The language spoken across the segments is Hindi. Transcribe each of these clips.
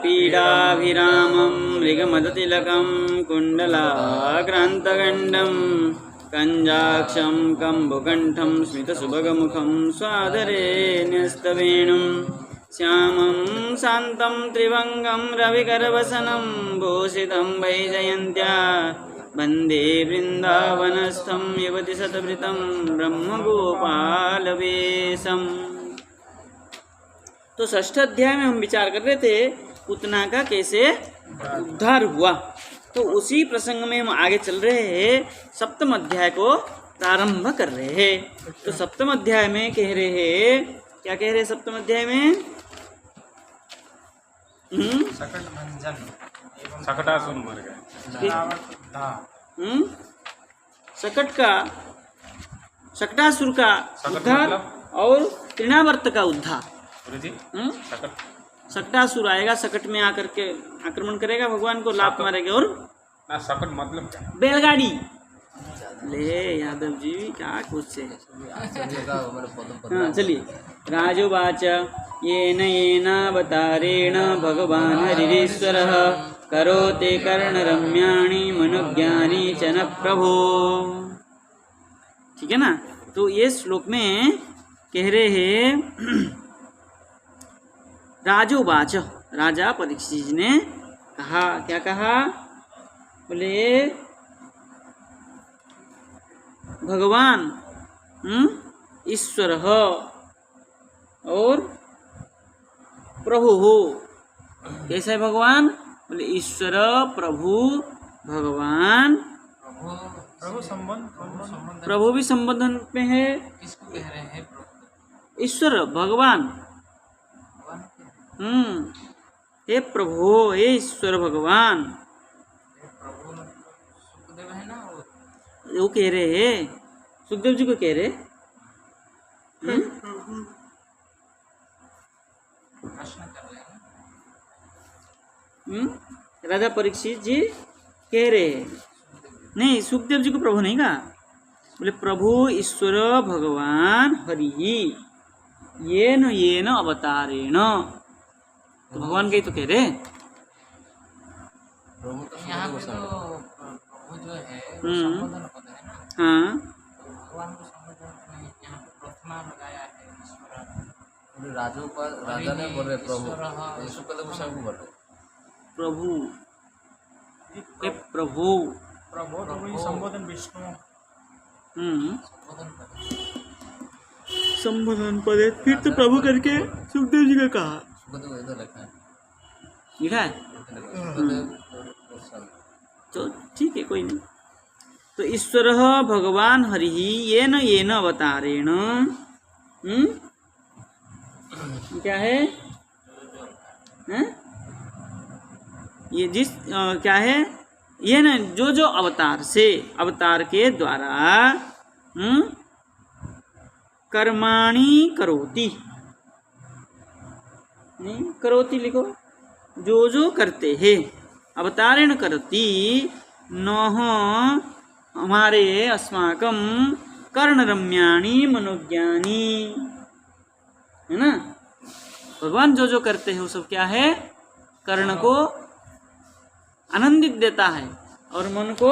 पीडाभिरामं मृगमदतिलकं कुण्डलाक्रान्तगण्डं कञ्जाक्षं कम्बुकण्ठं स्मितसुभगमुखं स्वाधरे न्यस्तवेणुं श्यामं शान्तं त्रिभङ्गं रविकरवसनं भूषितं वैजयन्त्या वन्दे वृन्दावनस्थं युवति शतभृतं ब्रह्मगोपालवेशम्। तो षष्ठ अध्याय में हम विचार कर रहे थे पूतना का कैसे उद्धार हुआ। तो उसी प्रसंग में हम आगे चल रहे हैं, सप्तम अध्याय को प्रारंभ कर रहे हैं। तो सप्तम अध्याय में कह रहे हैं, क्या कह रहे हैं सप्तम अध्याय में? सकटासुर मर गए। सकटासुर का उद्धार और तृणावर्त का उद्धार। सकटासुर आएगा, सकट में आकर के आक्रमण करेगा, भगवान को लात मारेगा। और ना सकट मतलब क्या? बैलगाड़ी। ले यादव जी क्या कुछ से। हाँ चलिए। राजोवाच येन येनावतारेण भगवान् हरिरीश्वरः करोति कर्णरम्याणि मनोज्ञानि च न प्रभो। ठीक है ना। तो ये श्लोक में कह रहे हैं राजोवाच, राजा परीक्षित जी ने कहा, क्या कहा? बोले भगवान ईश्वर और प्रभु हो। कैसा है भगवान? बोले ईश्वर प्रभु भगवान। प्रभु भी संबोधन में है। किसको कह रहे हैं? ईश्वर भगवान। हे प्रभु, हे ईश्वर भगवान। सुखदेव है ना वो कह रहे हैं, सुखदेव जी को कह रहे। प्रश्न कर रहे हैं। राजा परीक्षित जी कह रहे हैं, नहीं सुखदेव जी को प्रभु नहीं कहा। बोले प्रभु ईश्वर भगवान हरि येन अवतारेण। तो भगवान के ही तो कह रहे। यहाँ पे तो प्रभु जो है संबोधन पद है ना। हाँ तो भगवान को संबोधन में यहाँ पे प्रथमा लगाया है ईश्वर। राजा ने बोल रहे प्रभु, शुक्ल भूषण को बोल रहे प्रभु। हे प्रभु। प्रभु तो वही संबोधन विष्णु। संबोधन पद है, फिर तो प्रभु करके सुखदेव जी का कहा। शुक्ल इधर लिखा है, लिखा है तो ठीक है, कोई नहीं। तो ईश्वर भगवान हरि येन अवतारेण। क्या है? ये जिस क्या है? ये न जो अवतार से, अवतार के द्वारा कर्माणि करोति। नहीं करोति लिखो, जो करते हैं। अवतारेण करोति नः हमारे अस्माकं कर्णरम्याणि मनोज्ञानि। है ना। भगवान जो करते हैं वो सब क्या है? कर्ण को आनंदित देता है और मन को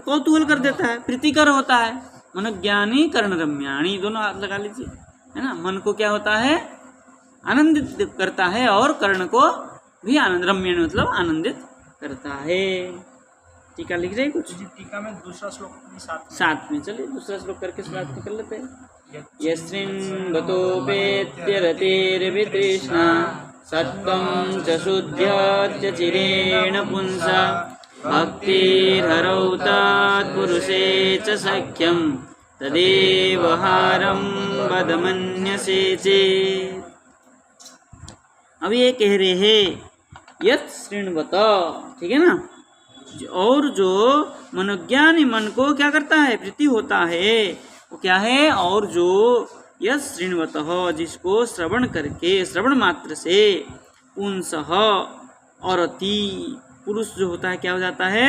कौतूहल कर देता है, प्रीतिकर होता है। मनोज्ञानी कर्णरम्याणि, दोनों हाथ लगा लीजिए, है ना। मन को क्या होता है? आनंदित करता है और कर्ण को भी आनंद, रम्याणि मतलब आनंदित करता है। टीका लिख रहे कुछ? टीका में दूसरा श्लोक साथ में। चलिए दूसरा श्लोक करके शुरुआत कर लेते हैं। यस्मिन्वतोपेत्य रतेर्वितृष्णा सत्वं च शुद्ध्यत्य चिरेण पुंसा भक्तिर्हरौ तत्पुरुषे च सख्यं तदेव हारं वद मन्यसे चेत्। अब ये कह रहे हैं यत् शृण्वत, ठीक है ना। और जो मनोज्ञानी मन को क्या करता है? प्रीति होता है। वो क्या है? और जो यत् शृण्वतः, जिसको श्रवण करके, श्रवण मात्र से पुंसः औरति, पुरुष जो होता है क्या हो जाता है?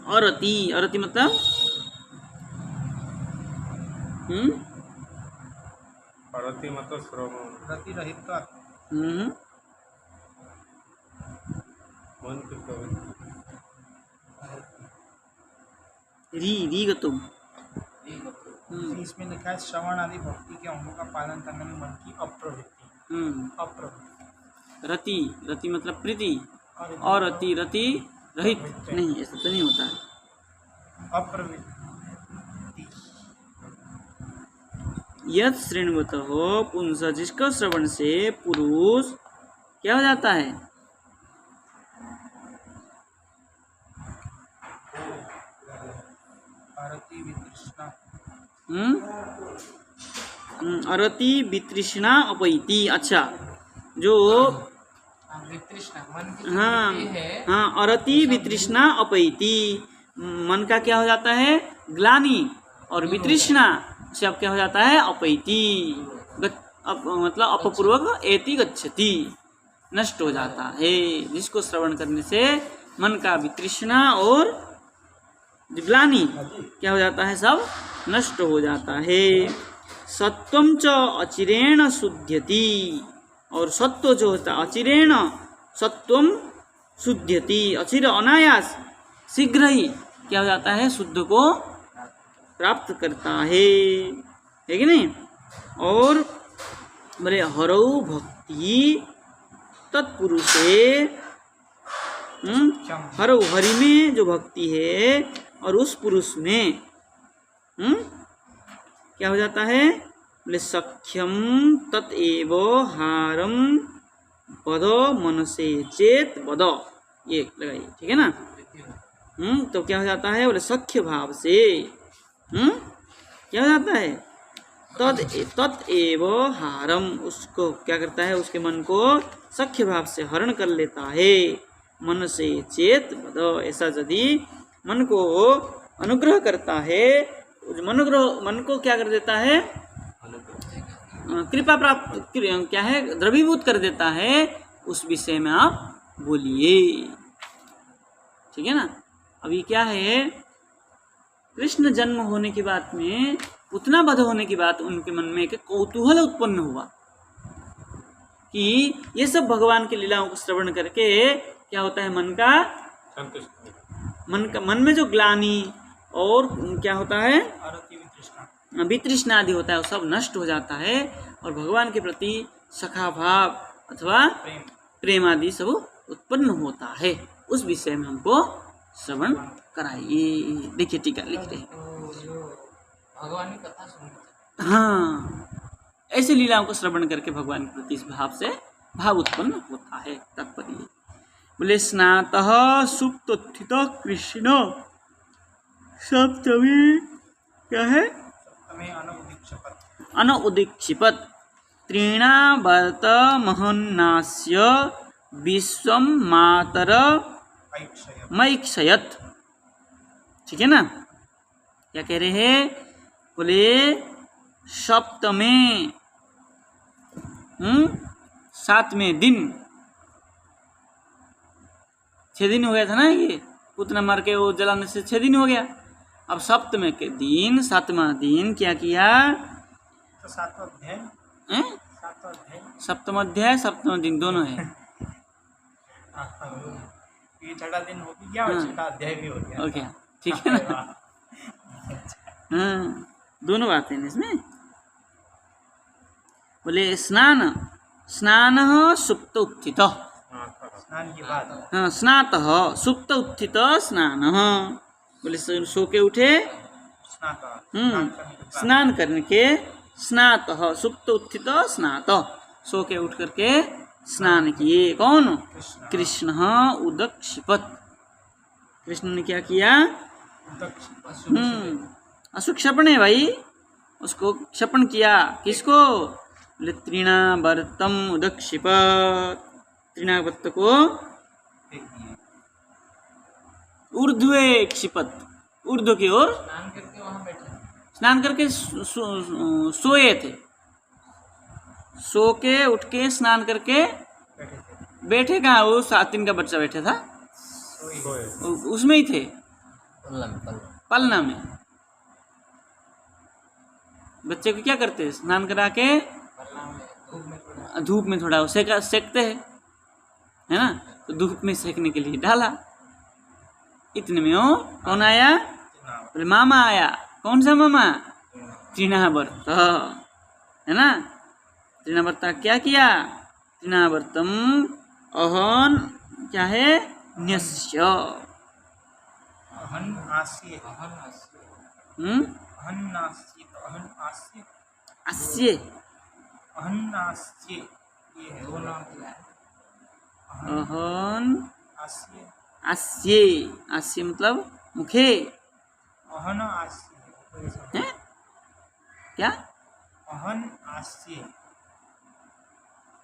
औरति। औरति मतलब रति मतलब श्रवण रति रहित हम्म, मन की प्रवृत्ति री गतुम। इसमें लिखा है श्रवण आदि भक्ति के अंगों का पालन करने में मन की हम्म, अप्रवृत्ति रति, रति मतलब प्रीति, और रति, रति रहित नहीं, ऐसा तो नहीं होता है। अप्रवृत्ति यद श्रृण्वत हो पुंस, जिसका श्रवण से पुरुष क्या हो जाता है? भारती वितृष्णा अरति वितृष्णा अपैति। अच्छा, जो वितृष्णा मन की हाँ वृत्ति है हाँ, अरति वितृष्णा अपैति, मन का क्या हो जाता है? ग्लानि। और वितृष्णा से अब क्या हो जाता है? अपैति, मतलब अपपूर्वक एति गच्छति, नष्ट हो जाता है। जिसको श्रवण करने से मन का वितृष्णा और ग्लानि क्या हो जाता है? सब नष्ट हो जाता है। सत्वम च अचिरेण शुद्ध्यति, और सत्व जो होता है अचिरेण, सत्वम शुद्ध्यति, अचिर अनायास शीघ्र ही क्या हो जाता है? शुद्ध को प्राप्त करता है कि नहीं? और बोले हरौ भक्ति तत्पुरुषे, हरौ हरि में जो भक्ति है और उस पुरुष में क्या हो जाता है? बोले सख्यम तत्एव हारम पद मनसे चेत पद, ये लगाइए, ठीक है ना? तो क्या हो जाता है? बोले सख्य भाव से क्या हो जाता है? तत्एव हारम, उसको क्या करता है? उसके मन को सख्य भाव से हरण कर लेता है। मन से चेत पद, ऐसा यदि मन को अनुग्रह करता है, मन को क्या कर देता है? कृपा प्राप्त, क्या है? द्रवीभूत कर देता है। उस विषय में आप बोलिए, ठीक है ना? अभी क्या है? कृष्ण जन्म होने की बात में, उतना बध होने की बात, उनके मन में एक कौतूहल उत्पन्न हुआ कि ये सब भगवान की लीलाओं को श्रवण करके क्या होता है? मन का संतुष्ट मन में जो ग्लानि और क्या होता है? अरति वितृष्णा वितृष्णा आदि होता है, वो सब नष्ट हो जाता है, और भगवान के प्रति सखा भाव अथवा प्रेम प्रेम आदि सब उत्पन्न होता है। उस विषय में हमको श्रवण कराइए। देखिए टीका लिख रहे हैं। तो जो भगवान की कथा सुनते हाँ, ऐसे लीलाओं को श्रवण करके भगवान के प्रति इस भाव से भाव उत्पन्न होता है। तात्पर्य बोले स्नातः सुप्तोत्थित कृष्ण सप्तमी क्या है? सप्तमे अनउदीक्षपत् अनउदीक्षिपत् त्रीणावर्त महन्नास्य विश्वम मातर ऐक्षय मैक्षयत। ठीक है ना? क्या कह रहे हैं? बोले सप्तमे, 7वें दिन, 6 दिन हो गया था ना, ये पुतना मार के वो जलाने से 6 दिन हो गया। अब सप्तमे के दिन, 7वां दिन क्या किया? तो 7वां अध्याय हैं? 7वां अध्याय सप्तम अध्याय, सप्तम दिन दोनों है। ये 6वां दिन हो गया और 6वां अध्याय भी हो गया। ओके, ठीक है ना? हाँ, दोनों बातें हैं इसमें। बोले स्नान, स्नान सुप्त उत्थित, स्नान के बाद हाँ स्नात सुप्त उत्थित स्नान। बोले सो के उठे, स्नान करने के, स्नात सुप्त उत्थित स्नात, सो के उठ करके स्नान किए। कौन? कृष्ण उदक्षिपत, कृष्ण ने क्या किया? असुक्षपण है भाई, उसको क्षपण किया। किसको? तृणावर्तम उदक्षिपत, तृणावर्त को ऊर्ध्वे क्षिपत, ऊर्ध्व की ओर स्नान करके वहाँ बैठे स्नान करके सोए थे। सो के उठ के स्नान करके बैठे थे बैठे कहाँ? वो 7 दिन का बच्चा बैठा था, सोए उसमें ही थे, पल्ला पलना में। बच्चे को क्या करते? स्नान करा के धूप में थोड़ा सेकते हैं, है ना, तो धूप में सेकने के लिए डाला। इतने में वो कौन आया? बोले मामा आया। कौन सा मामा? तृणावर्त, है ना। तृणावर्त क्या किया? तृणावर्तम अहन क्या है? न्यस्य। अहन आस्य, अहन आस्य, हम्म, अहन आस्य, अहन आस्य, अस्य, अहन आस्य, ये है दो नाम दिया है। अहन आस्य, अस्य, अस्य मतलब मुखे, अहन आस्य है क्या? अहन आस्य,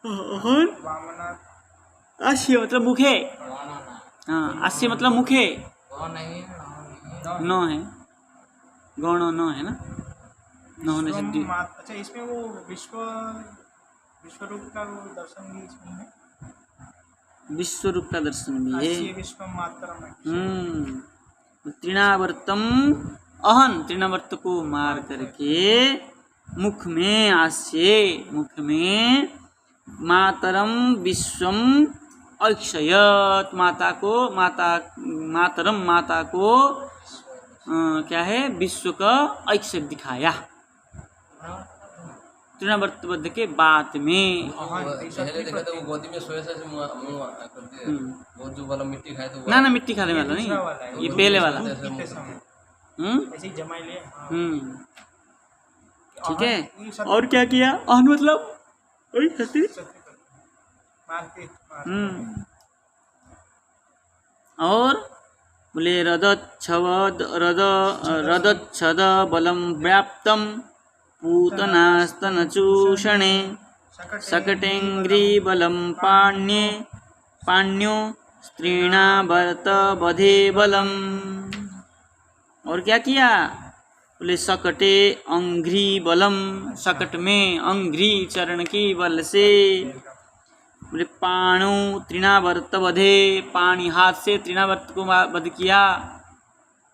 अहन वामना अस्य मतलब मुखे, वाना ना हाँ, अस्य मतलब मुखे, वो नहीं न है, गौण न है ना, न होने से दी- अच्छा, इसमें वो विश्व रूप का वो दर्शन भी इसमें है। विश्व रूप का दर्शन भी है। आस्य विश्व मात्रम। तृणावर्तम अहन, तृणावर्त को मार करके मुख में, आस्य मुख में, मातरम विश्वम ऐक्षयत, माता को, मातरम माता को क्या है? विश्व का ऐक्षय दिखाया तृणावर्त बद्ध के बाद में। पहले देखा तो वो गोदी में सोए से मुंह करते, वो जो वाला मिट्टी खाए तो ना मिट्टी खाने वाला नहीं, ये पहले वाला। ऐसे ही जमाई ले। ठीक है। और क्या किया? अहन मतलब वही हस्ती। और बोले रदच्छद बलम व्याप्तम पूतनास्तनचूषणे शकटेङ्ग्री बलम पाण्यो स्त्रीणावर्त बधे बलम। और क्या किया? बोले सकटे अंघ्री बलम, सकट में अंघ्री चरण की बल से। बोले पाणु तृणावर्त बधे, पानी हाथ से तृणावर्त को वध किया।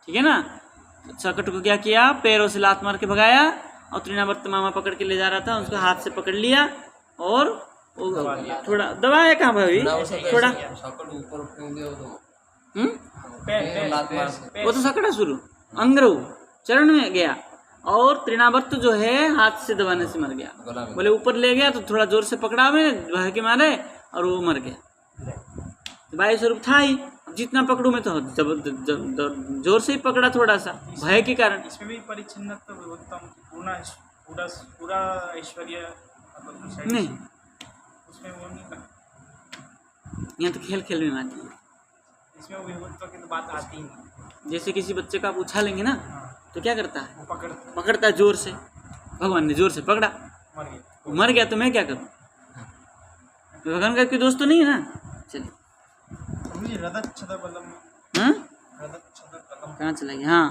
ठीक है ना। सकट को क्या किया? पैरों से लात मार के भगाया, और तृणावर्त मामा पकड़ के ले जा रहा था, उसको हाथ से पकड़ लिया और थोड़ा दबाया। कहाँ भाई? थोड़ा सकट ऊपर फेंक दिया तो पैर वो तो सकड़ा शुरू अंग्रो चरण में गया, और तृणावर्त जो है हाथ से दबाने से मर गया। गला में। बोले ऊपर ले गया तो थोड़ा जोर से पकड़ा में भय के मारे, और वो मर गया। वायु स्वरूप था ही, जितना पकड़ू में तो जोर से ही पकड़ा, थोड़ा सा भय के कारण। इसमें भी परिच्छिन्न तो उत्तम पूरा ऐश्वर्य मतलब नहीं, उसमें वो नहीं करता। यहाँ तो खेल खेल में आती है। इसमें वो विभुत्व की तो बात आती ही नहीं। जैसे किसी बच्चे का आप उछालेंगे ना, तो क्या करता है? वो पकड़ता है जोर से। भगवान ने जोर से पकड़ा, मर गया। वो मर गया, तो मैं क्या करूं? भगवान का कोई दोस्त तो नहीं है ना। चलिए, समझिए रदच्छद बलम, हाँ रदच्छद बलम कहाँ चला गया? हाँ,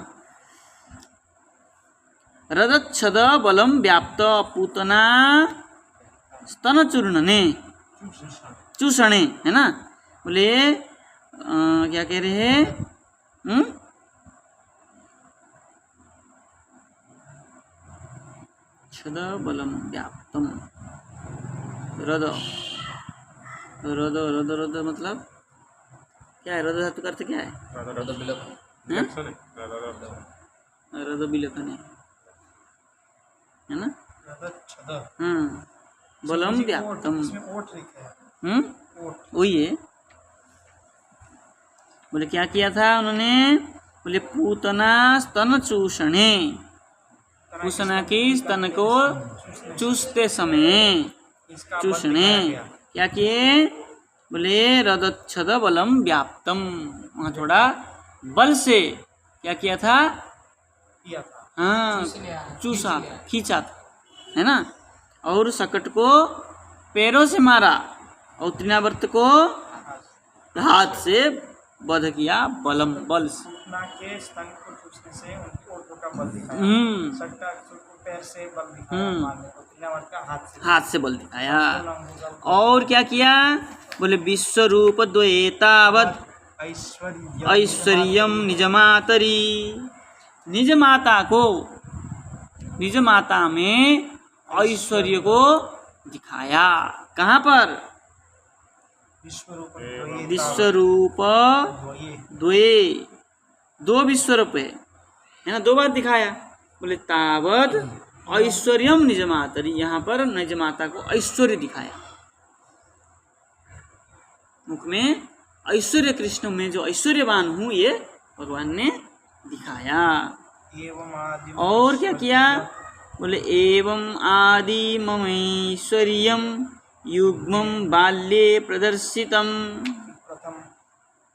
रदच्छद बलम व्याप्त पूतना स्तन चूर्णने चूषणे, है ना। बोले क्या कह रहे हैं? छद बलम व्याप्तम, रद रद रद रद मतलब क्या है? रद धातु का अर्थ क्या है? रद बिलक हाँ? राधा रद विलखन है ना। रदच्छद, हाँ, बलम व्याप्तम, इसमें ओठ लिखा है। ओठ वही है। बोले क्या किया था उन्होंने? बोले पूतना स्तन चूषणे, पूतना की स्तन को चूसते समय, इसका बल चूषणे दिखाया गया। क्या किए? बोले रदच्छद बलम व्याप्तम, वहाँ थोड़ा बल से क्या किया था? किया था। हाँ, चूसा था, खींचा था, है ना। और सकट को पैरों से मारा, और तृणावर्त को हाथ से वध किया, बलम बल से। पूतना के स्तन को चूसने से उनकी ओठों का बल दिखाया। सकटा को पैर से बल दिखाया, मारने को तृणावर्त का हाथ से बल दिखाया। और क्या किया? बोले विश्व रूप द्वैतावद ऐश्वर्यम निजमातरी, निज माता को, निज माता में ऐश्वर्य को दिखाया। कहाँ पर? विश्वरूप विश्वरूप द्वे, दो विश्वरूप है ना, दो बार दिखाया। बोले तावत ऐश्वर्यम निजमातरी, यहाँ पर निजमाता को ऐश्वर्य दिखाया, मुख में ऐश्वर्य, कृष्ण में जो ऐश्वर्यवान हूँ ये भगवान ने दिखाया। एवं आदि और क्या किया? बोले एवं आदि ममैश्वर्यम युग्मं बाल्ये प्रदर्शितम। प्रथम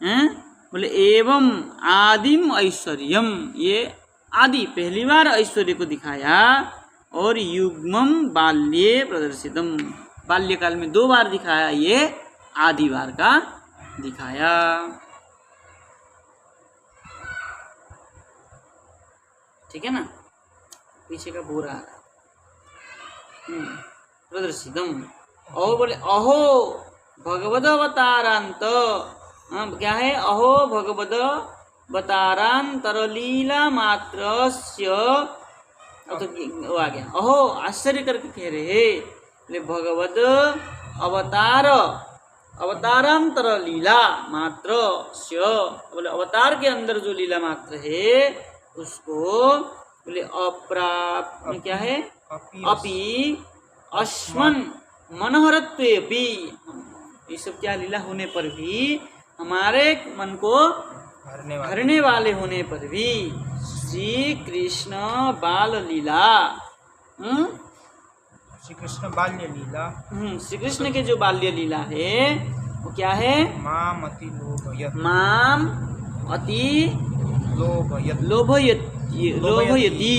हैं? बोले एवं आदिम ऐश्वर्यम, ये आदि पहली बार ऐश्वर्य को दिखाया, और युग्मम बाल्ये प्रदर्शितम, बाल्यकाल में दो बार दिखाया, ये आदि बार का दिखाया। ठीक है ना, पीछे का बोरा आ रहा है। प्रदर्शितम। और बोले अहो भगवद अवतारांत, क्या है? अहो भगवद अवतारांतर लीला मात्रस्य, तो वो आ गया। अहो आश्चर्य करके कह रहे, बोले भगवद अवतार, अवतारांतर लीला मात्र स्य, बोले अवतार के अंदर जो लीला मात्र है उसको बोले अप्राप्त, क्या है? अपि अस्मन् मनोहरत्वेपि, ये सब क्या लीला होने पर भी, हमारे मन को भरने वाले होने पर भी, श्री कृष्ण बाल लीला, श्री कृष्ण बाल्य लीला, श्री कृष्ण के जो बाल्य लीला है वो क्या है? माम अति लोभयत, माम अति लोभयति।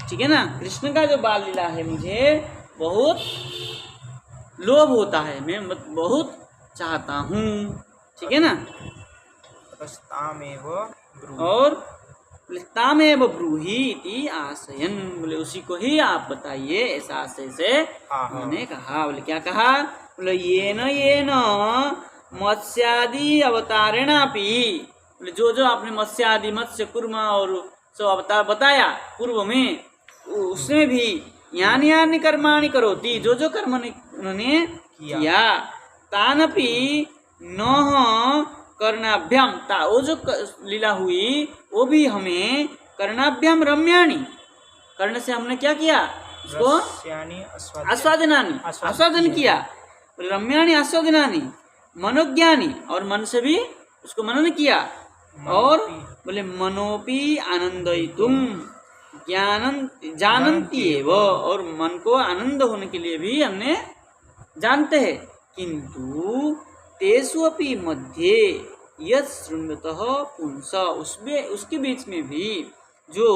ठीक है ना, कृष्ण का जो बाल लीला है मुझे बहुत लोभ होता है, मैं बहुत चाहता हूँ। ठीक है ना, तामेव और तामेव ब्रूहि इति आशयन, बोले उसी को ही आप बताइए, ऐसा आशय से मैंने कहा। बोले क्या कहा? बोले ये न मत्स्यादि अवतारेणापि, बोले जो जो आपने मत्स्य आदि, मत्स्य कुर्म और सब अवतार बताया पूर्व में, उसमें भी यानी यानी कर्माणि करोति, जो जो कर्म उन्होंने किया, तानपि नः कर्णाभ्याम, वो जो लीला हुई वो भी हमें कर्णाभ्याम रम्याणी, कर्ण से हमने क्या किया? उसको आस्वादनानी, आस्वादन किया। रम्याणी आस्वादनानी, मनोज्ञानी, और मन से भी उसको मनन किया। और बोले मनोपि आनंदयितुम जानन्ति एव, और मन को आनंद होने के लिए भी हमने जानते हैं। किंतु तेषु अपि मध्ये यत् शृण्वतः पुंस, उसमें उसके बीच में भी जो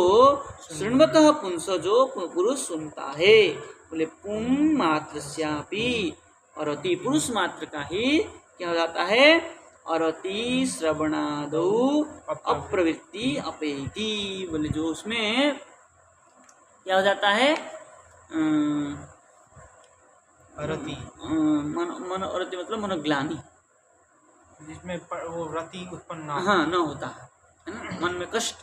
शृण्वतः पुंस, जो पुरुष सुनता है, बोले पुं मात्रस्यापि, और अति पुरुष मात्र का ही क्या हो जाता है? और अति श्रवणादौ अप्रवृत्ति अपेति, बोले जो उसमें क्या हो जाता है? रति, रति मतलब मनोग्लानि, जिसमें वो रति उत्पन्न ना, हाँ, न होता है ना, मन में कष्ट,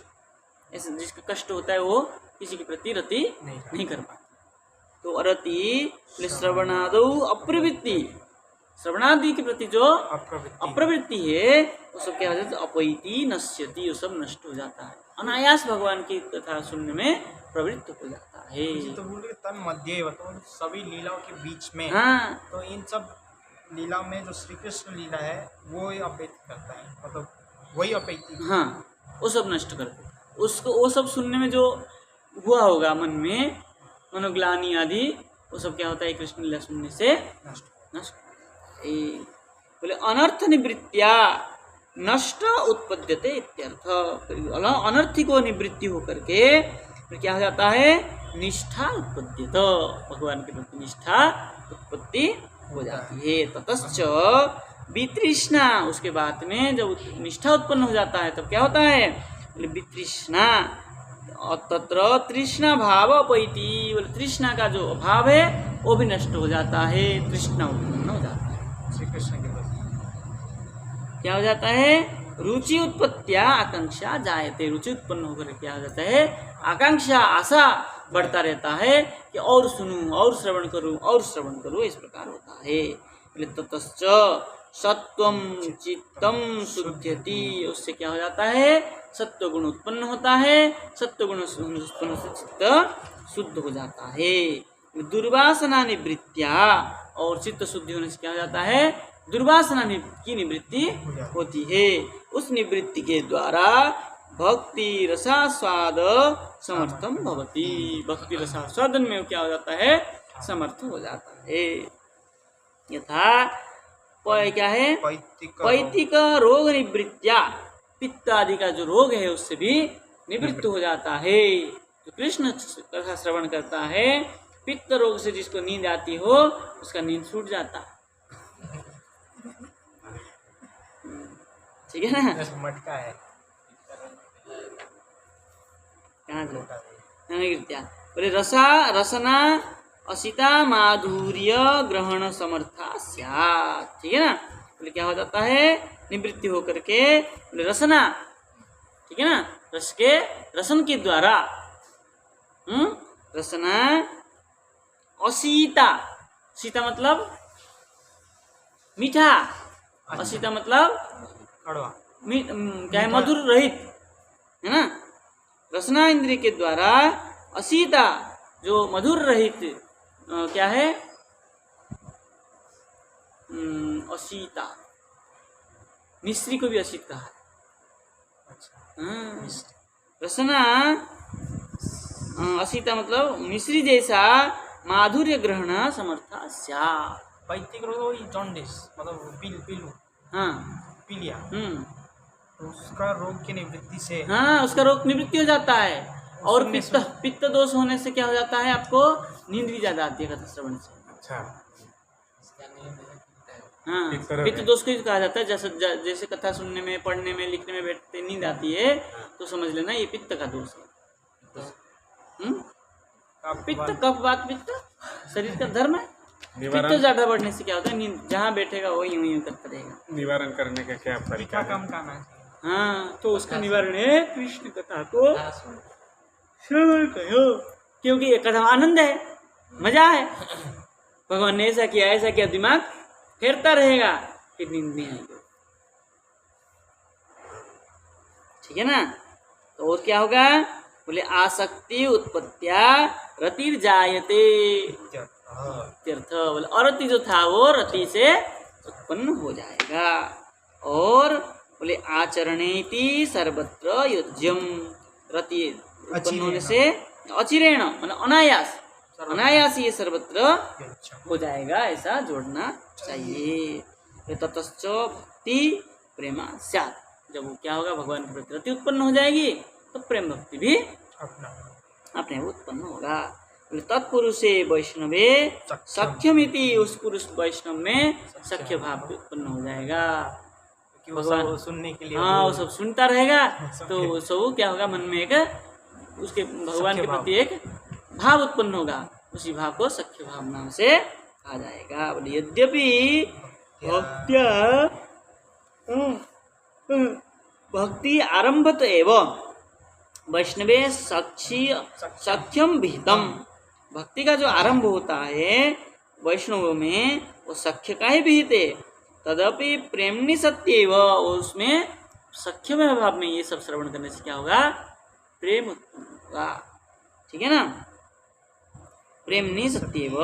ऐसे जिसका कष्ट होता है वो किसी के प्रति रति नहीं कर पाता। तो अरति श्रवणादौ अप्रवृत्ति, श्रवणादि के प्रति जो अप्रवृत्ति है वो सब क्या हो जाता है? अपैति नश्यति, वो सब नष्ट हो जाता है, अनायास भगवान की कथा सुनने में प्रवृत्त हो जाता है। तो बोल रहे तन मध्य, तो सभी लीलाओं के बीच में, हाँ, तो इन सब लीला में जो श्री कृष्ण लीला है वो अपेत करता है, मतलब वही अपेक्षित, हाँ, वो सब नष्ट कर देता। उसको वो सब सुनने में जो हुआ होगा मन में मनोग्लानि आदि, वो सब क्या होता है? कृष्ण लीला सुनने से नष्ट। बोले अनर्थ निवृत्तिया नष्ट उत्पद्यते इत्यर्थ, अनर्थी को निवृत्ति होकर के फिर क्या हो जाता है? निष्ठा उत्पद्यत, भगवान के प्रति निष्ठा उत्पत्ति हो जाती है। ततश्च वितृष्णा, उसके बाद में जब निष्ठा उत्पन्न हो जाता है तब क्या होता है? बोले वितृष्णा, तत्र तृष्णा भाव अपैति, बोले तृष्णा का जो अभाव है वो भी नष्ट हो जाता है, तृष्णा उत्पन्न हो जाता है। श्री कृष्ण के प्रति क्या हो जाता है? रुचि उत्पत्तिया आकांक्षा जायते, रुचि उत्पन्न होकर क्या हो जाता है? आकांक्षा, आशा बढ़ता रहता है कि और सुनूं और श्रवण करूं, इस प्रकार होता है। ततश्च सत्वम चित्तम शुद्ध्यति, उससे क्या हो जाता है, सत्व गुण उत्पन्न होता है, सत्व गुण उत्पन्न से चित्त शुद्ध हो जाता है। दुर्वासना निवृत्त्या, और चित्त शुद्धि होने से क्या हो जाता है, दुर्वासना की निवृत्ति होती है। उस निवृत्ति के द्वारा भक्ति रसास्वाद समर्थम भवति, भक्ति रसास्वादन में क्या हो जाता है, समर्थ हो जाता है। यथा क्या है, पैतिक रोग निवृत्त्या, पित्त आदि का जो रोग है उससे भी निवृत्त हो जाता है। तो कृष्ण कथा श्रवण करता है, पित्त रोग से जिसको नींद आती हो उसका नींद छूट जाता है। ठीक है ना, मटका है कहाँ से बोले रसना असिता माधुर्य ग्रहण समर्था स्यात्। ठीक है ना, बोले क्या हो जाता है, निवृत्ति होकर के बोले रसना, ठीक है ना, रसन के द्वारा रसना असीता, सीता मतलब मीठा, असीता मतलब कड़वा, क्या है, मधुर रहित, है ना। रसना इंद्रिय के द्वारा असीता, जो मधुर रहित क्या है, असीता, मिश्री को भी असीत कहा है। रसना असीता मतलब मिश्री जैसा माधुर्य ग्रहण समर्था स्यात्। पैतिक रोग जॉन्डिस मतलब पीलू, हाँ पीलिया, तो उसका रोग की निवृत्ति से, हाँ उसका रोग निवृत्ति हो जाता है। और पित्त दोष होने से क्या हो जाता है, आपको नींद भी ज्यादा आती है कथा श्रवण से। अच्छा, हाँ, पित्त दोष को कहा जाता है। जैसे कथा सुनने में, पढ़ने में, लिखने में बैठते नींद आती है तो समझ लेना ये पित्त का दोष है। पित्त कफ वात पित्त शरीर का धर्म है। पित्त ज्यादा बढ़ने से क्या होता है, नींद जहाँ बैठेगा वही वही करता रहेगा। निवारण करने का क्या तरीका है? कम करना चाहिए। हाँ, तो उसका निवारण है कृष्ण कथा को श्रवण करो, क्योंकि ये कथा आनंद है, मजा है। भगवान ने ऐसा किया दिमाग फेरता रहेगा, फिर नींद नहीं आएगी। ठीक है ना, तो और क्या होगा, बोले आसक्ति उत्पत्त्या रतिर जायते तीर्थ, बोले अरति जो था वो रति से उत्पन्न हो जाएगा। और बोले आचरणेति सर्वत्र योज्यम, रति उत्पन्न होने से अचिरेण मतलब अनायास ये सर्वत्र हो जाएगा, ऐसा जोड़ना चाहिए। ततश्च भक्ति प्रेमा स्यात्, जब वो क्या होगा, भगवान के प्रति रति उत्पन्न हो जाएगी तो प्रेम भक्ति भी अपने उत्पन्न होगा। तत्पुरुषे वैष्णवे सख्यमिति, उस पुरुष वैष्णव में सख्य भाव उत्पन्न हो जाएगा। भगवान सुनने के लिए, हाँ वो सब सुनता रहेगा तो सब क्या होगा, मन में एक उसके भगवान के प्रति एक भाव उत्पन्न होगा, उसी भाव को सख्य भाव नाम से आ जाएगा। बोले यद्यपि भक्ति आरंभत एवं वैष्णवे सख्यम विहितम, भक्ति का जो आरंभ होता है वैष्णवों में वो सख्य का ही विहित है। तदपि प्रेमनि सत्येव, उसमें सख्य में भाव में ये सब श्रवण करने से क्या होगा, प्रेम उत्पन्न होगा। ठीक है ना, प्रेमनि सत्येव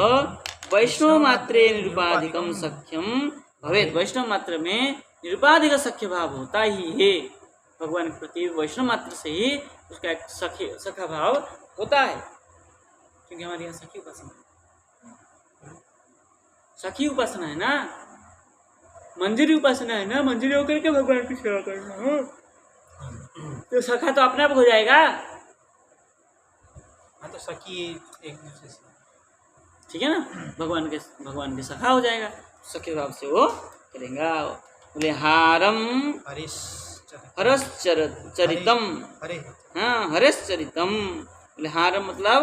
वैष्णव मात्रे निरुपाधिकम सख्यम भवेत्, वैष्णव मात्र में निरुपाधिक सख्य भाव होता ही है। भगवान के प्रति वैष्णव मात्र से ही उसका एक सखा भाव होता है, क्योंकि हमारे यहाँ सखी उपासना है ना, मंजरी उपासना है ना, मंजरी होकर के भगवान की सेवा करना, तो सखा तो अपने आप हो जाएगा। हाँ, तो सखी एक दूसरे से, ठीक है ना, भगवान के सखा हो जाएगा, सखी भाव से वो करेगा। बोले हारम हरश्चरितम, हाँ हरश्चरितम, बोले हारम मतलब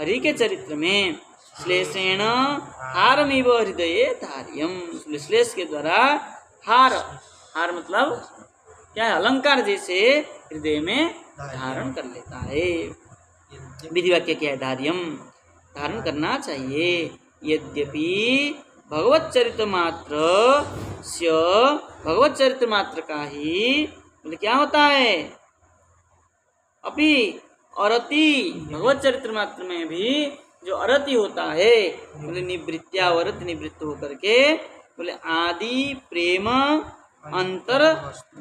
हरि के चरित्र में, श्लेषेण हारमिव हृदये धार्यम, श्लेष के द्वारा हार मतलब क्या है, अलंकार जैसे हृदय में धारण कर लेता है। विधि वाक्य क्या है? धार्यम, धारण करना चाहिए। यद्यपि भगवच्चरित्र मात्र स्य, भगवच्चरित्र मात्र का ही बोले क्या होता है? अपि अरति, भगवच्चरित्र मात्र में भी जो अरति होता है बोले निवृत्त्या, अरति निवृत्त होकर के बोले आदि प्रेम अंतर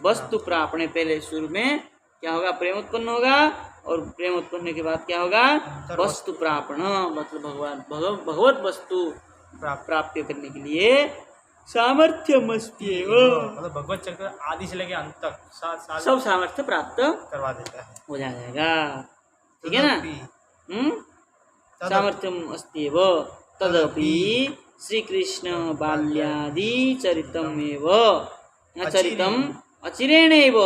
वस्तु प्रापणे, पहले शुरू में क्या होगा? प्रेम उत्पन्न होगा, और प्रेम उत्पन्न होने के बाद क्या होगा? वस्तु प्रापण, मतलब भगवत वस्तु प्राप्त करने के लिए सामर्थ्यमस्त्येव, मतलब भगवत चरित्र आदि से लेके अंत तक सब सामर्थ्य प्राप्त करवा देता है। हो जाएगा। ठीक है ना? सामर्थ्यम अस्त्येव तदपि श्री कृष्ण बाल्यादि चरितमेव, चरितम अचिरेणेव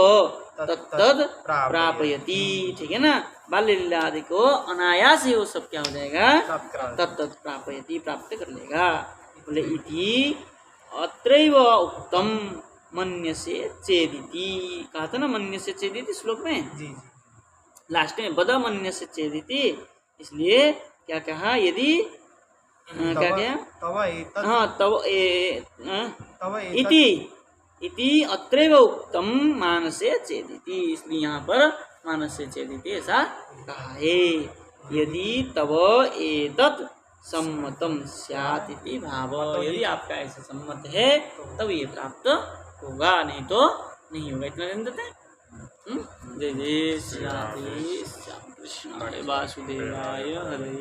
तत्तद प्रापयति। ठीक है ना? बाल्य लीला आदि को अनायास ही वो सब क्या हो जाएगा? तत्तद प्रापयति, प्राप्त कर लेगा। बोले इति अत्रैव उक्तम मन्यसे चेदिति, कहा था ना मन्यसे चेदिति श्लोक में, जी जी, लास्ट में बद मन्यसे चेदिति, इसलिए क्या कहा? यदि क्या क्या? हाँ तव इति अत्रैव उक्तम मानसे चेदिति, इसलिए यहाँ पर मानसे चेदिति ऐसा कहा है। यदि तव एतत् सम्मतम स्यात् इति भाव, यदि आपका ऐसा सम्मत है तब ये प्राप्त होगा, नहीं तो नहीं होगा। इतना दिन देते हैं। जय जय श्री राधे श्याम कृष्णाय वासुदेवाय हरे।